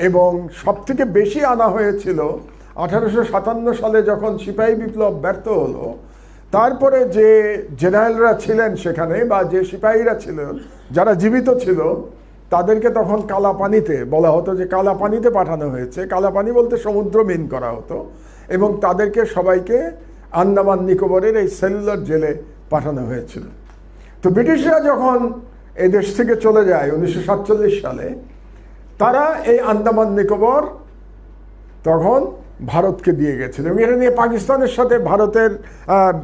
এবং সবথেকে বেশি আনা হয়েছিল 1857 সালে যখন সিপাহী বিপ্লব ব্যর্থ হলো। তারপরে যে জেনারেলরা ছিলেন সেখানে, বা যে সিপাহীরা ছিলেন যারা জীবিত ছিল, তাদেরকে তখন কালাপানিতে বলা হতো, যে কালাপানিতে পাঠানো হয়েছে। কালাপানি বলতে সমুদ্র মিন করা হতো, এবং তাদেরকে সবাইকে আন্দামান নিকোবরের এই সেলুলার জেলে পাঠানো হয়েছিল। তো ব্রিটিশরা যখন এই দেশ থেকে চলে যায় 1947 সালে, তারা এই আন্দামান নিকোবর তখন ভারতকে দিয়ে গেছিল। এবং এটা নিয়ে পাকিস্তানের সাথে ভারতের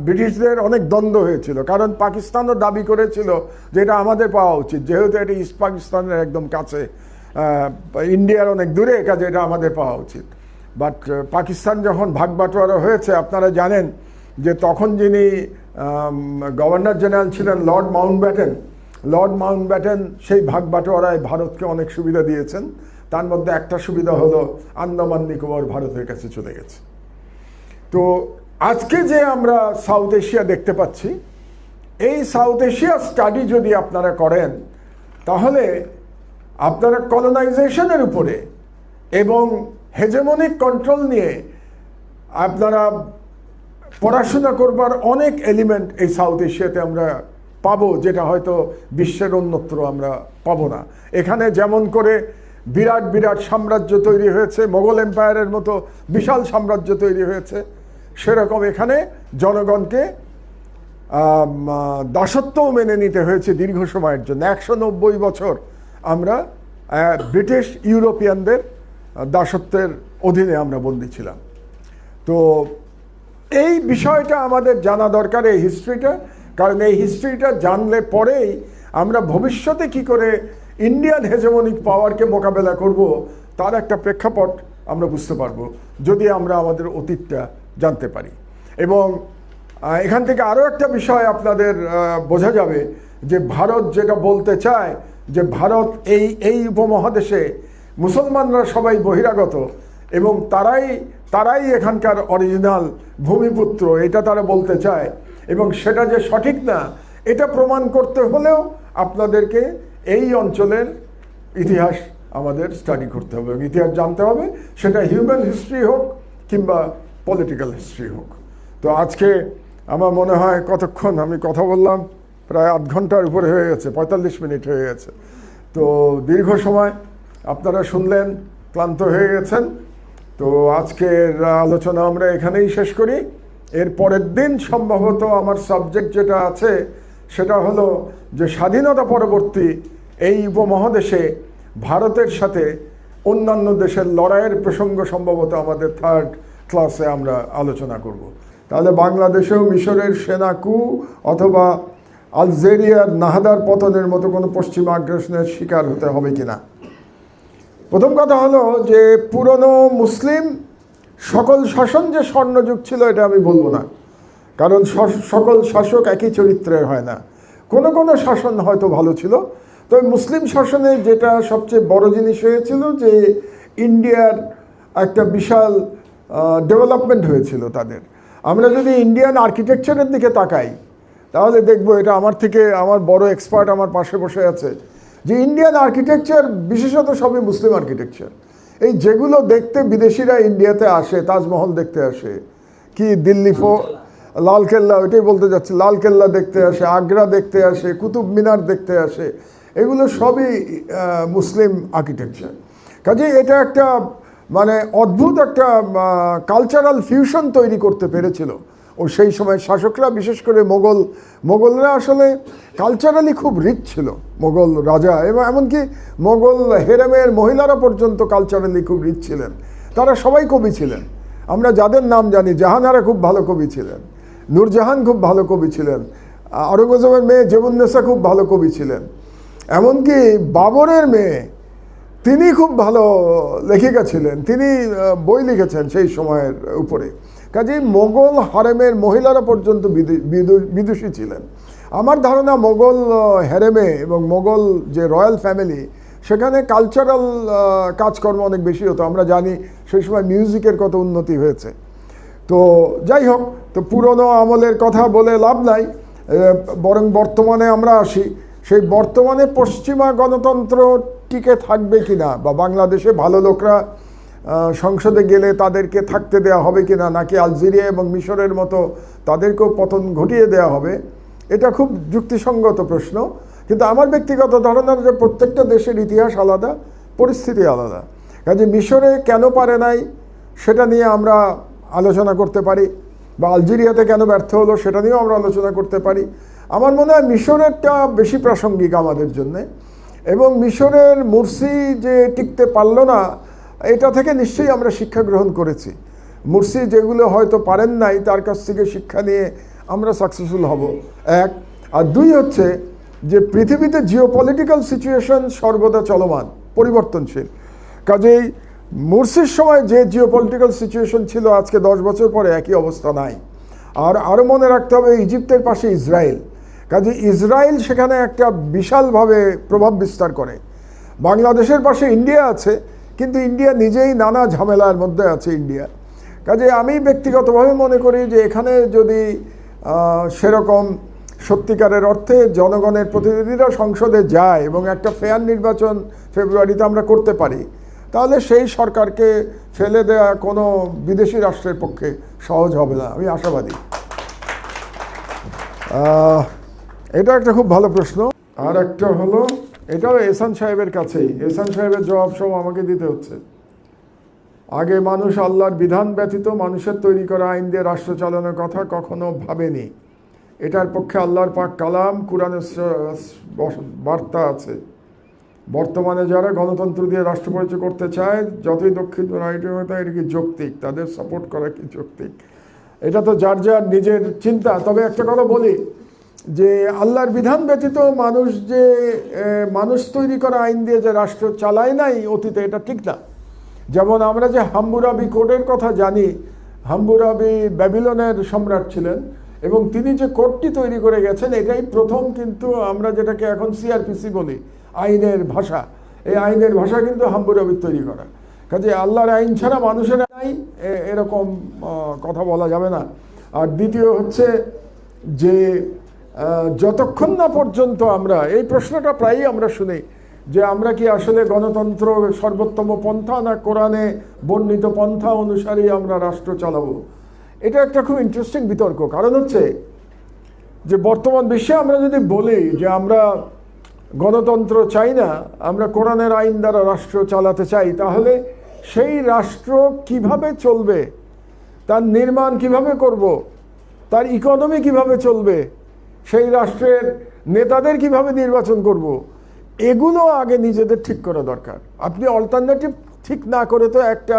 ব্রিটিশদের অনেক দ্বন্দ্ব হয়েছিল, কারণ পাকিস্তানও দাবি করেছিল যে এটা আমাদের পাওয়া উচিত, যেহেতু এটা ইস্ট পাকিস্তানের একদম কাছে, ইন্ডিয়ার অনেক দূরে, কাজে এটা আমাদের পাওয়া উচিত। বাট পাকিস্তান যখন ভাগ বাটোয়ারা হয়েছে, আপনারা জানেন যে তখন যিনি গভর্নর জেনারেল ছিলেন লর্ড মাউন্টব্যাটেন সেই ভাগ বাটোয়ারায় ভারতকে অনেক সুবিধা দিয়েছেন। তার মধ্যে একটা সুবিধা হলো আন্দামান নিকোবর ভারতের কাছে চলে গেছে। তো আজকে যে আমরা সাউথ এশিয়া দেখতে পাচ্ছি, এই সাউথ এশিয়া স্টাডি যদি আপনারা করেন, তাহলে আপনারা কলোনাইজেশনের উপরে এবং হেজেমনিক কন্ট্রোল নিয়ে আপনারা পড়াশোনা করবার অনেক এলিমেন্ট এই সাউথ এশিয়াতে আমরা পাবো, যেটা হয়তো বিশ্বের অন্যত্র আমরা পাবো না। এখানে যেমন করে বিরাট বিরাট সাম্রাজ্য তৈরি হয়েছে, মোগল এম্পায়ারের মতো বিশাল সাম্রাজ্য তৈরি হয়েছে, সেরকম এখানে জনগণকে দাসত্বও মেনে নিতে হয়েছে দীর্ঘ সময়ের জন্য। 190 বছর আমরা ব্রিটিশ ইউরোপিয়ানদের দাসত্বের অধীনে আমরা বন্দী ছিলাম। তো এই বিষয়টা আমাদের জানা দরকার, এই হিস্ট্রিটা, কারণ এই হিস্ট্রিটা জানলে পরেই আমরা ভবিষ্যতে কি করে ইন্ডিয়ান হেজেমনিক পাওয়ারকে মোকাবেলা করব তার একটা প্রেক্ষাপট আমরা বুঝতে পারবো, যদি আমরা আমাদের অতীতটা জানতে পারি। এবং এখান থেকে আরও একটা বিষয় আপনাদের বোঝা যাবে যে ভারত যেটা বলতে চায়, যে ভারত এই উপমহাদেশে মুসলমানরা সবাই বহিরাগত এবং তারাই এখানকার অরিজিনাল ভূমিপুত্র, এটা তারা বলতে চায়। এবং সেটা যে সঠিক না, এটা প্রমাণ করতে হলেও আপনাদেরকে এই অঞ্চলের ইতিহাস আমাদের স্টাডি করতে হবে, ইতিহাস জানতে হবে, সেটা হিউম্যান হিস্ট্রি হোক কিংবা পলিটিক্যাল হিস্ট্রি হোক। তো আজকে আমার মনে হয় কতক্ষণ আমি কথা বললাম, প্রায় আধ ঘন্টার উপরে হয়ে গেছে, 45 মিনিট হয়ে গেছে। তো দীর্ঘ সময় আপনারা শুনলেন, ক্লান্ত হয়ে গেছেন। তো আজকের আলোচনা আমরা এখানেই শেষ করি। এর পরের দিন সম্ভবত আমার সাবজেক্ট যেটা আছে সেটা হলো যে স্বাধীনতা পরবর্তী এই উপমহাদেশে ভারতের সাথে অন্যান্য দেশের লড়াইয়ের প্রসঙ্গ সম্ভবত আমাদের 3rd ক্লাসে আমরা আলোচনা করব। তাহলে বাংলাদেশেও মিশরের সেনা কু অথবা আলজেরিয়ার নাহাদার পতনের মতো কোনো পশ্চিমা আগ্রাসনের শিকার হতে হবে কিনা। প্রথম কথা হলো যে পুরনো মুসলিম সকল শাসন যে স্বর্ণযুগ ছিল এটা আমি বলবো না, কারণ সকল শাসক একই চরিত্রের হয় না। কোনো কোনো শাসন হয়তো ভালো ছিল, তবে মুসলিম শাসনে যেটা সবচেয়ে বড় জিনিস হয়েছিল যে ইন্ডিয়ার একটা বিশাল ডেভেলপমেন্ট হয়েছিল তাদের। আমরা যদি ইন্ডিয়ান আর্কিটেকচারের দিকে তাকাই তাহলে দেখব, এটা আমার বড় এক্সপার্ট আমার পাশে বসে আছে, যে ইন্ডিয়ান আর্কিটেকচার বিশেষত সবই মুসলিম আর্কিটেকচার। এই যেগুলো দেখতে বিদেশিরা ইন্ডিয়াতে আসে, তাজমহল দেখতে আসে, কি দিল্লি লালকেল্লা, ওইটাই বলতে যাচ্ছে, লালকেল্লা দেখতে আসে, আগ্রা দেখতে আসে, কুতুব মিনার দেখতে আসে, এগুলো সবই মুসলিম আর্কিটেকচার। কাজেই এটা একটা মানে অদ্ভুত একটা কালচারাল ফিউশন তৈরি করতে পেরেছিল ও সেই সময় শাসকরা, বিশেষ করে মোগলরা আসলে কালচারালি খুব রিচ ছিল, মোগল রাজা, এবং এমনকি মোগল হেরেমের মহিলারা পর্যন্ত কালচারালি খুব রিচ ছিলেন। তারা সবাই কবি ছিলেন। আমরা যাদের নাম জানি, জাহানারা খুব ভালো কবি ছিলেন, নূরজাহান খুব ভালো কবি ছিলেন, আওরঙ্গজেবের মেয়ে জেবুন্নেসা খুব ভালো কবি ছিলেন, এমনকি বাবরের মেয়ে তিনি খুব ভালো লেখিকা ছিলেন, তিনি বই লিখেছেন সেই সময়ের উপরে। কাজেই মোগল হারেমের মহিলারা পর্যন্ত বিদুষী ছিলেন। আমার ধারণা মোগল হেরেমে এবং মোগল যে রয়্যাল ফ্যামিলি, সেখানে কালচারাল কাজকর্ম অনেক বেশি হতো। আমরা জানি সেই সময় মিউজিকের কত উন্নতি হয়েছে। তো যাই হোক, তো পুরনো আমলের কথা বলে লাভ নাই, বরং বর্তমানে আমরা আসি। সেই বর্তমানে পশ্চিমা গণতন্ত্র টিকে থাকবে কিনা, বা বাংলাদেশে ভালো লোকরা সংসদে গেলে তাদেরকে থাকতে দেওয়া হবে কিনা, নাকি আলজেরিয়া এবং মিশরের মতো তাদেরকেও পতন ঘটিয়ে দেওয়া হবে, এটা খুব যুক্তিসঙ্গত প্রশ্ন। কিন্তু আমার ব্যক্তিগত ধারণা যে প্রত্যেকটা দেশের ইতিহাস আলাদা, পরিস্থিতি আলাদা। কাজে মিশরে কেন পারে নাই সেটা নিয়ে আমরা আলোচনা করতে পারি, বা আলজেরিয়াতে কেন ব্যর্থ হলো সেটা নিয়েও আমরা আলোচনা করতে পারি। আমার মনে হয় মিশরেরটা বেশি প্রাসঙ্গিক আমাদের জন্যে, এবং মিশরের মুরসি যে টিকতে পারলো না, এটা থেকে নিশ্চয়ই আমরা শিক্ষা গ্রহণ করেছি। মুরসি যেগুলো হয়তো পারেন নাই, তার কাছ থেকে শিক্ষা নিয়ে আমরা সাকসেসফুল হব, এক। আর দুই হচ্ছে যে পৃথিবীতে জিওপলিটিক্যাল সিচুয়েশন সর্বদা চলমান, পরিবর্তনশীল। কাজেই মুরসির সময় যে জিওপলিটিক্যাল সিচুয়েশন ছিল, আজকে 10 বছর পরে একই অবস্থা নাই। আর আরও মনে রাখতে হবে ইজিপ্টের পাশে ইসরায়েল, কাজে ইসরায়েল সেখানে একটা বিশালভাবে প্রভাব বিস্তার করে। বাংলাদেশের পাশে ইন্ডিয়া আছে, কিন্তু ইন্ডিয়া নিজেই নানা ঝামেলার মধ্যে আছে ইন্ডিয়া। কাজে আমি ব্যক্তিগতভাবে মনে করি যে এখানে যদি সেরকম সত্যিকারের অর্থে জনগণের প্রতিনিধিরা সংসদে যায় এবং একটা ফেয়ার নির্বাচন ফেব্রুয়ারিতে আমরা করতে পারি, তাহলে সেই সরকারকে ফেলে দেওয়া কোনো বিদেশি রাষ্ট্রের পক্ষে সহজ হবে না, আমি আশাবাদী। এটা একটা খুব ভালো প্রশ্ন। আর একটা হলো, এটাও এহসান সাহেবের কাছেই, এহসান সাহেবের জবাব সব আমাকে দিতে হচ্ছে। আগে মানুষ আল্লাহর বিধান ব্যতীত মানুষের তৈরি করা আইন দিয়ে রাষ্ট্র চালানোর কথা কখনো ভাবেনি। এটার পক্ষে আল্লাহর পাক কালাম কুরআনের বার্তা আছে। বর্তমানে যারা গণতন্ত্র দিয়ে রাষ্ট্র পরিচয় করতে চায়, যতই দক্ষিণ রাইটটা, এটা কি যৌক্তিক? তাদের সাপোর্ট করা কি যৌক্তিক? এটা তো যার যার নিজের চিন্তা। তবে একটা কথা বলি, যে আল্লাহর বিধান ব্যতীত মানুষ যে মানুষ তৈরি করা আইন দিয়ে যে রাষ্ট্র চালায় নাই অতীতে, এটা ঠিক না। যেমন আমরা যে হাম্মুরাবি কোডের কথা জানি, হাম্মুরাবি ব্যাবিলনের সম্রাট ছিলেন, এবং তিনি যে কোডটি তৈরি করে গেছেন, এটাই প্রথম। কিন্তু আমরা যেটাকে এখন সিআরপিসি বলি, আইনের ভাষা, এই আইনের ভাষা কিন্তু হাম্মুরাবির তৈরি করা। কাজে আল্লাহর আইন ছাড়া মানুষের আইন, এরকম কথা বলা যাবে না। আর দ্বিতীয় হচ্ছে যে যতক্ষণ না পর্যন্ত আমরা, এই প্রশ্নটা প্রায়ই আমরা শুনি যে আমরা কি আসলে গণতন্ত্র সর্বোত্তম পন্থা, না কোরআনে বর্ণিত পন্থা অনুসারে আমরা রাষ্ট্র চালাবো। এটা একটা খুব ইন্টারেস্টিং বিতর্ক। কারণ হচ্ছে যে বর্তমান বিশ্বে আমরা যদি বলি যে আমরা গণতন্ত্র চাই না, আমরা কোরআনের আইন দ্বারা রাষ্ট্র চালাতে চাই, তাহলে সেই রাষ্ট্র কিভাবে চলবে, তার নির্মাণ কিভাবে করব, তার ইকোনমি কিভাবে চলবে, সেই রাষ্ট্রের নেতাদের কিভাবে নির্বাচন করব, এগুলো আগে নিজেদের ঠিক করা দরকার। আপনি অল্টারনেটিভ ঠিক না করে তো একটা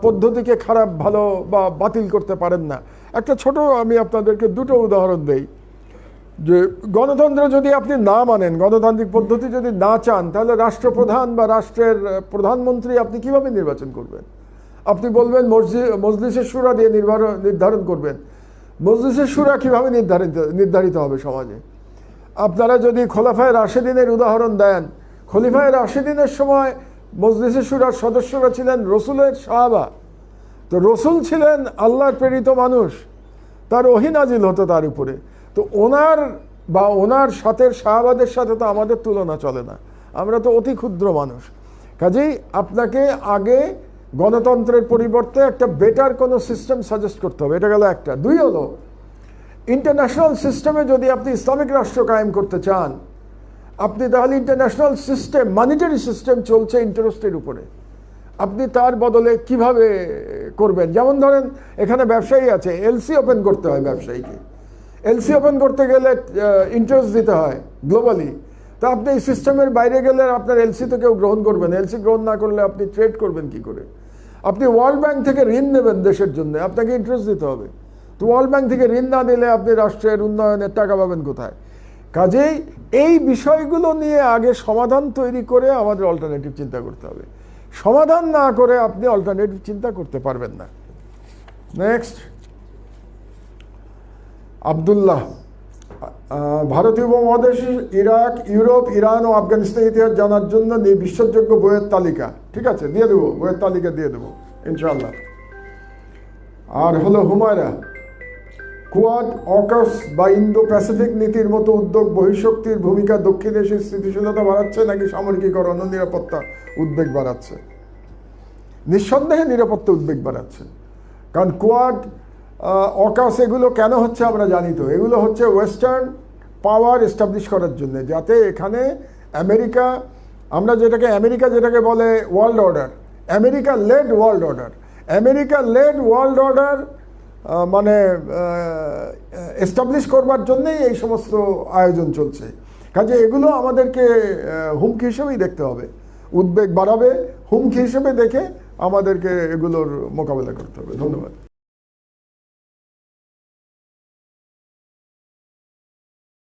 পদ্ধতিকে খারাপ, ভালো বা বাতিল করতে পারেন না। একটা ছোট আমি আপনাদেরকে দুটো উদাহরণ দেই। যে গণতন্ত্র যদি আপনি না মানেন, গণতান্ত্রিক পদ্ধতি যদি না চান, তাহলে রাষ্ট্রপ্রধান বা রাষ্ট্রের প্রধানমন্ত্রী আপনি কিভাবে নির্বাচন করবেন? আপনি বলবেন মজলিসের শুরা দিয়ে নির্ধারণ করবেন। মজলিসের শুরা কীভাবে নির্ধারিত হবে সমাজে? আপনারা যদি খোলাফায়ে রাশেদিনের উদাহরণ দেন, খলিফায়ে রাশেদিনের সময় মজলিসের শুরার সদস্যরা ছিলেন রসুলের সাহাবা। তো রসুল ছিলেন আল্লাহর প্রেরিত মানুষ, তার ওহী নাজিল হতো তার উপরে। তো ওনার সাথে সাহাবাদের সাথে তো আমাদের তুলনা চলে না, আমরা তো অতি ক্ষুদ্র মানুষ। কাজেই আপনাকে আগে গণতন্ত্রের পরিবর্তে একটা বেটার কোনো সিস্টেম সাজেস্ট করতে হবে, এটা গেল একটা। দুই হলো, ইন্টারন্যাশনাল সিস্টেমে যদি আপনি ইসলামিক রাষ্ট্র কায়েম করতে চান, আপনি তাহলে ইন্টারন্যাশনাল সিস্টেম, মানিটারি সিস্টেম চলছে ইন্টারেস্টের উপরে, আপনি তার বদলে কিভাবে করবেন? যেমন ধরেন এখানে ব্যবসায়ী আছে, এলসি ওপেন করতে হয় ব্যবসায়ীকে, এলসি ওপেন করতে গেলে ইন্টারেস্ট দিতে হয় গ্লোবালি। তা আপনি এই সিস্টেমের বাইরে গেলে আপনার এলসি তো কেউ গ্রহণ করবেন, এলসি গ্রহণ না করলে আপনি ট্রেড করবেন কি করে? আপনি ওয়ার্ল্ড ব্যাংক থেকে ঋণ নেবেন দেশের জন্য, আপনাকে ইন্টারেস্ট দিতে হবে। তো ওয়ার্ল্ড ব্যাংক থেকে ঋণ না দিলে আপনি রাষ্ট্রের উন্নয়নের টাকা পাবেন কোথায়? কাজেই এই বিষয়গুলো নিয়ে আগে সমাধান তৈরি করে আমাদের অল্টারনেটিভ চিন্তা করতে হবে। সমাধান না করে আপনি অল্টারনেটিভ চিন্তা করতে পারবেন না। নেক্সট, আব্দুল্লাহ, ভারতীয় উপমহাদেশ, ইরাক, ইউরোপ, ইরান ও আফগানিস্তান ইতিহাস জানার জন্য বিশ্বাসযোগ্য বইয়ের তালিকা। ঠিক আছে, দিয়ে দেবো, বইয়ের তালিকা দিয়ে দেবো ইনশাআল্লাহ। আর হলো হুমায়রা, কোয়াড, অকাস বা ইন্দো প্যাসিফিক নীতির মতো উদ্যোগ বহিঃশক্তির ভূমিকা দক্ষিণ এশিয়ার স্থিতিশীলতা বাড়াচ্ছে নাকি সামরিকীকরণ ও নিরাপত্তা উদ্বেগ বাড়াচ্ছে? নিঃসন্দেহে নিরাপত্তা উদ্বেগ বাড়াচ্ছে। কারণ কোয়াড, অকাস এগুলো কেন হচ্ছে আমরা জানি তো, এগুলো হচ্ছে ওয়েস্টার্ন পাওয়ার এস্টাবলিশ করার জন্য, যাতে এখানে আমেরিকা, আমরা যেটাকে আমেরিকা যেটাকে বলে world order, America led world order, America led world order মানে এস্টাবলিশ করবার জন্যেই এই সমস্ত আয়োজন চলছে। কাজে এগুলো আমাদেরকে হুমকি হিসেবেই দেখতে হবে, উদ্বেগ বাড়াবে, হুমকি হিসেবে দেখে আমাদেরকে এগুলোর মোকাবেলা করতে হবে। ধন্যবাদ।